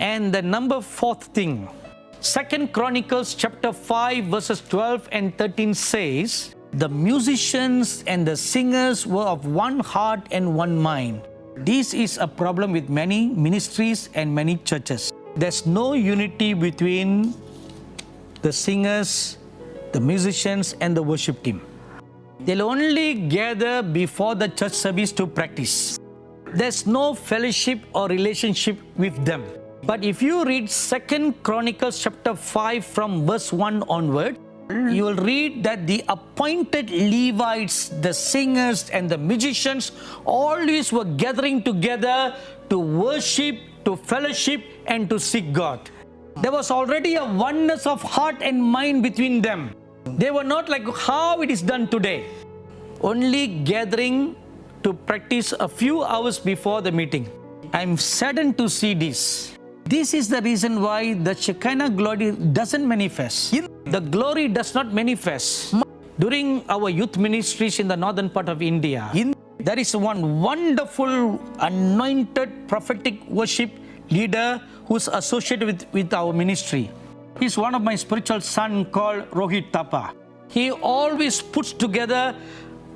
And the number fourth thing, 2 Chronicles chapter 5 verses 12 and 13 says, the musicians and the singers were of one heart and one mind. This is a problem with many ministries and many churches. There's no unity between the singers, the musicians and the worship team. They'll only gather before the church service to practice. There's no fellowship or relationship with them. But if you read 2 Chronicles chapter 5 from verse 1 onward, you will read that the appointed Levites, the singers and the musicians always were gathering together to worship, to fellowship and to seek God. There was already a oneness of heart and mind between them. They were not like how it is done today, only gathering to practice a few hours before the meeting. I'm saddened to see this. This is the reason why the Shekinah glory doesn't manifest. The glory does not manifest. During our youth ministries in the northern part of India, there is one wonderful anointed prophetic worship leader who's associated with our ministry. He's one of my spiritual son called Rohit Tapa. He always puts together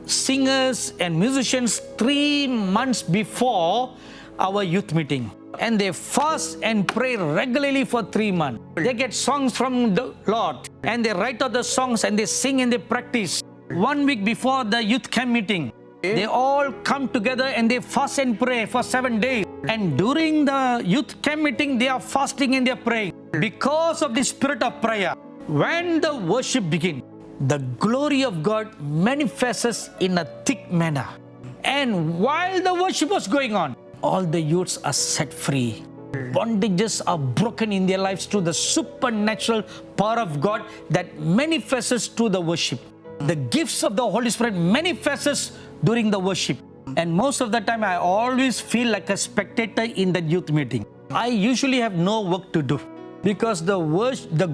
singers and musicians 3 months before our youth meeting. And they fast and pray regularly for 3 months. They get songs from the Lord and they write out the songs and they sing and they practice. 1 week before the youth camp meeting, they all come together and they fast and pray for 7 days. And during the youth camp meeting, they are fasting and they are praying. Because of the spirit of prayer, when the worship begins, the glory of God manifests in a thick manner. And while the worship was going on, all the youths are set free. Bondages are broken in their lives through the supernatural power of God that manifests through the worship. The gifts of the Holy Spirit manifests during the worship. And most of the time, I always feel like a spectator in the youth meeting. I usually have no work to do because the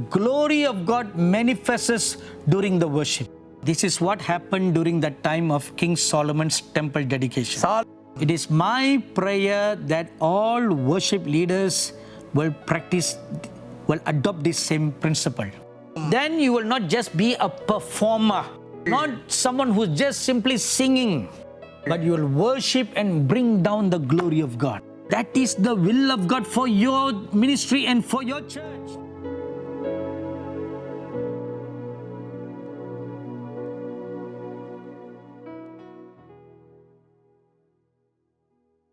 glory of God manifests during the worship. This is what happened during the time of King Solomon's temple dedication. It is my prayer that all worship leaders will adopt this same principle. Then you will not just be a performer, not someone who's just simply singing, but you will worship and bring down the glory of God. That is the will of God for your ministry and for your church.